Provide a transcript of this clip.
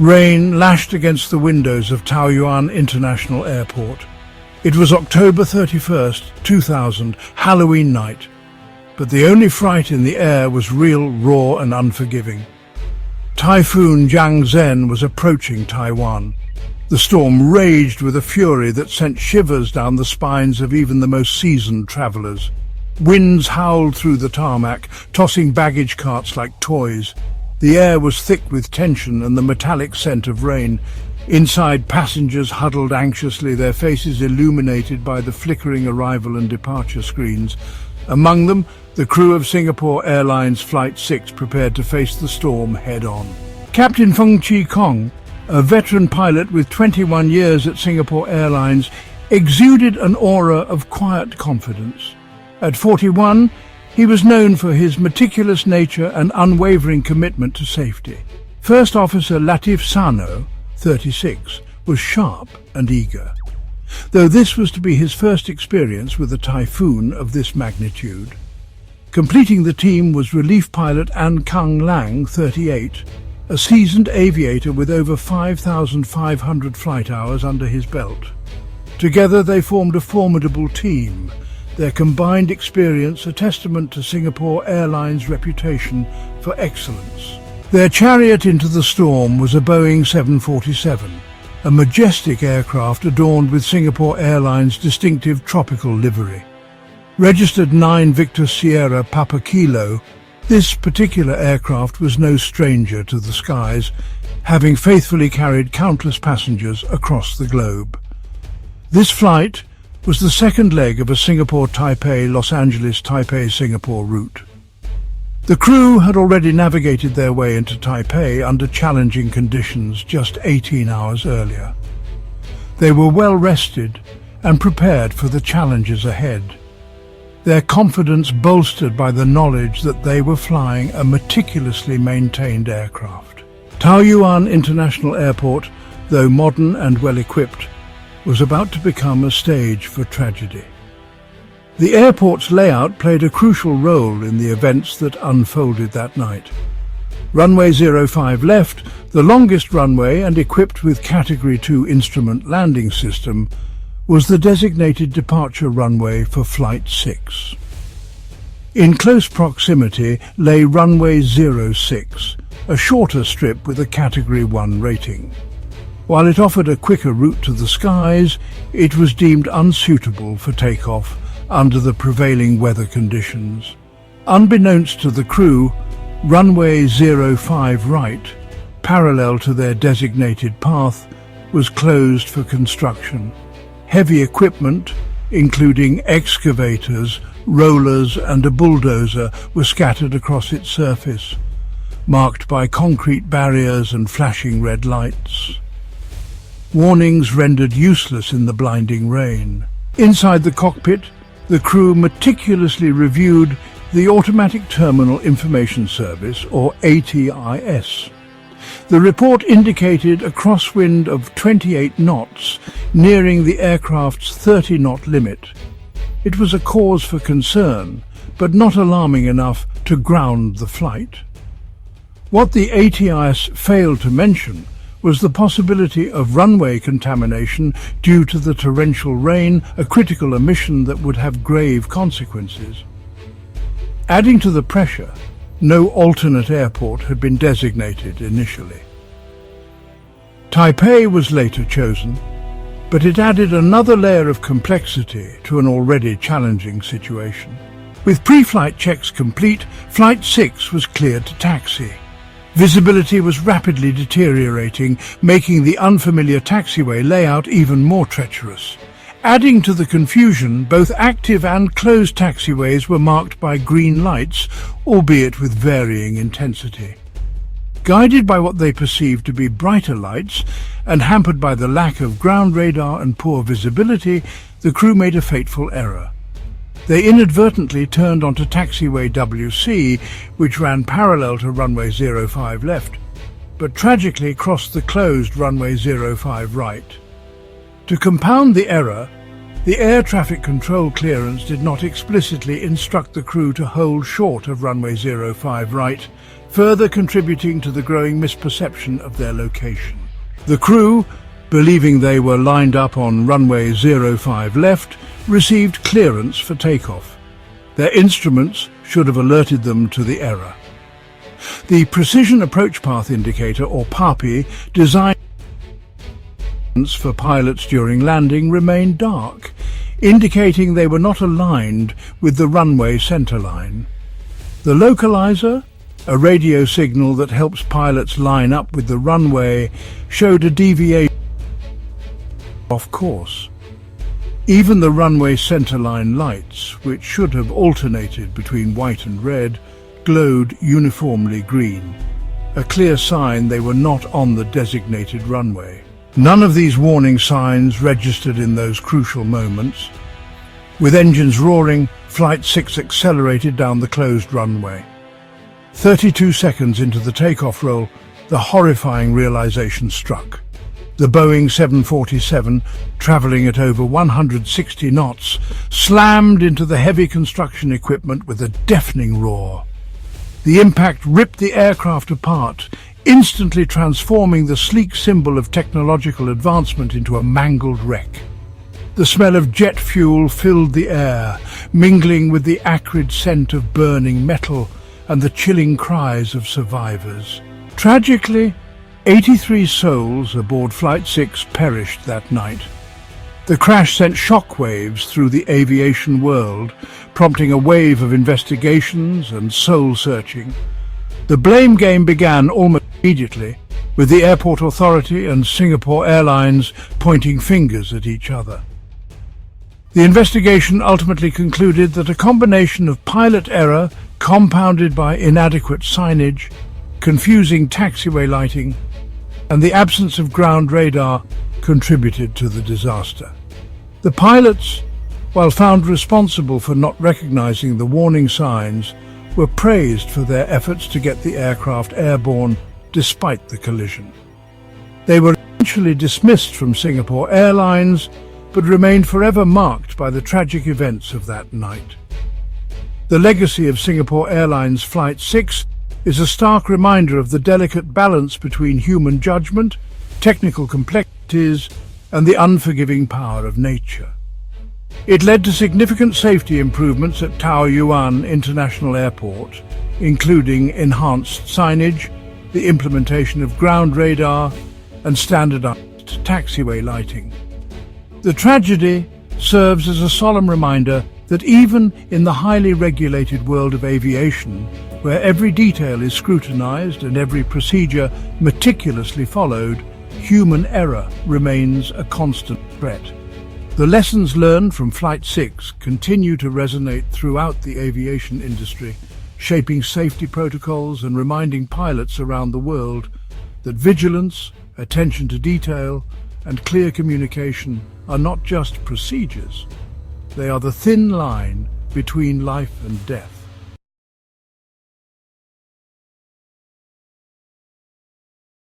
Rain lashed against the windows of Taoyuan International Airport. It was October 31st, 2000, Halloween night. But the only fright in the air was real, raw and unforgiving. Typhoon Jang Zen was approaching Taiwan. The storm raged with a fury that sent shivers down the spines of even the most seasoned travelers. Winds howled through the tarmac, tossing baggage carts like toys. The air was thick with tension and the metallic scent of rain. Inside, passengers huddled anxiously, their faces illuminated by the flickering arrival and departure screens. Among them, the crew of Singapore Airlines Flight 6 prepared to face the storm head-on. Captain Feng Chi Kong, a veteran pilot with 21 years at Singapore Airlines, exuded an aura of quiet confidence. At 41, he was known for his meticulous nature and unwavering commitment to safety. First Officer Latif Sano, 36, was sharp and eager. Though this was to be his first experience with a typhoon of this magnitude. Completing the team was relief pilot An Kang Lang, 38, a seasoned aviator with over 5,500 flight hours under his belt. Together they formed a formidable team, their combined experience a testament to Singapore Airlines' reputation for excellence. Their chariot into the storm was a Boeing 747, a majestic aircraft adorned with Singapore Airlines' distinctive tropical livery. Registered 9 Victor Sierra Papa Kilo, this particular aircraft was no stranger to the skies, having faithfully carried countless passengers across the globe. This flight was the second leg of a Singapore-Taipei-Los Angeles-Taipei-Singapore route. The crew had already navigated their way into Taipei under challenging conditions just 18 hours earlier. They were well rested and prepared for the challenges ahead, their confidence bolstered by the knowledge that they were flying a meticulously maintained aircraft. Taoyuan International Airport, though modern and well-equipped, was about to become a stage for tragedy. The airport's layout played a crucial role in the events that unfolded that night. Runway 05 left, the longest runway and equipped with Category 2 instrument landing system, was the designated departure runway for Flight 6. In close proximity lay Runway 06, a shorter strip with a Category 1 rating. While it offered a quicker route to the skies, it was deemed unsuitable for takeoff under the prevailing weather conditions. Unbeknownst to the crew, Runway 05 right, parallel to their designated path, was closed for construction. Heavy equipment, including excavators, rollers and a bulldozer, were scattered across its surface, marked by concrete barriers and flashing red lights. Warnings rendered useless in the blinding rain. Inside the cockpit, the crew meticulously reviewed the Automatic Terminal Information Service, or ATIS. The report indicated a crosswind of 28 knots, nearing the aircraft's 30-knot limit. It was a cause for concern, but not alarming enough to ground the flight. What the ATIS failed to mention was the possibility of runway contamination due to the torrential rain, a critical omission that would have grave consequences. Adding to the pressure, no alternate airport had been designated initially. Taipei was later chosen, but it added another layer of complexity to an already challenging situation. With pre-flight checks complete, Flight 6 was cleared to taxi. Visibility was rapidly deteriorating, making the unfamiliar taxiway layout even more treacherous. Adding to the confusion, both active and closed taxiways were marked by green lights, albeit with varying intensity. Guided by what they perceived to be brighter lights, and hampered by the lack of ground radar and poor visibility, the crew made a fateful error. They inadvertently turned onto taxiway WC, which ran parallel to runway 05 left, but tragically crossed the closed runway 05 right. To compound the error, The air traffic control clearance did not explicitly instruct the crew to hold short of runway 05 right, further contributing to the growing misperception of their location. The crew, believing they were lined up on runway 05 left, received clearance for takeoff. Their instruments should have alerted them to the error. The Precision Approach Path Indicator, or PAPI, designed for pilots during landing remained dark, indicating they were not aligned with the runway centerline. The localizer, a radio signal that helps pilots line up with the runway, showed a deviation off course. Even the runway centerline lights, which should have alternated between white and red, glowed uniformly green, a clear sign they were not on the designated runway. None of these warning signs registered in those crucial moments. With engines roaring, Flight 6 accelerated down the closed runway. 32 seconds into the takeoff roll, the horrifying realization struck. The Boeing 747, traveling at over 160 knots, slammed into the heavy construction equipment with a deafening roar. The impact ripped the aircraft apart, instantly transforming the sleek symbol of technological advancement into a mangled wreck. The smell of jet fuel filled the air, mingling with the acrid scent of burning metal and the chilling cries of survivors. Tragically, 83 souls aboard Flight 6 perished that night. The crash sent shockwaves through the aviation world, prompting a wave of investigations and soul-searching. The blame game began almost immediately, with the airport authority and Singapore Airlines pointing fingers at each other. The investigation ultimately concluded that a combination of pilot error, compounded by inadequate signage, confusing taxiway lighting, and the absence of ground radar contributed to the disaster. The pilots, while found responsible for not recognizing the warning signs, were praised for their efforts to get the aircraft airborne despite the collision. They were eventually dismissed from Singapore Airlines, but remained forever marked by the tragic events of that night. The legacy of Singapore Airlines Flight 6 is a stark reminder of the delicate balance between human judgment, technical complexities, and the unforgiving power of nature. It led to significant safety improvements at Taoyuan International Airport, including enhanced signage, the implementation of ground radar, and standardized taxiway lighting. The tragedy serves as a solemn reminder that even in the highly regulated world of aviation, where every detail is scrutinized and every procedure meticulously followed, human error remains a constant threat. The lessons learned from Flight 6 continue to resonate throughout the aviation industry, shaping safety protocols and reminding pilots around the world that vigilance, attention to detail, and clear communication are not just procedures. They are the thin line between life and death.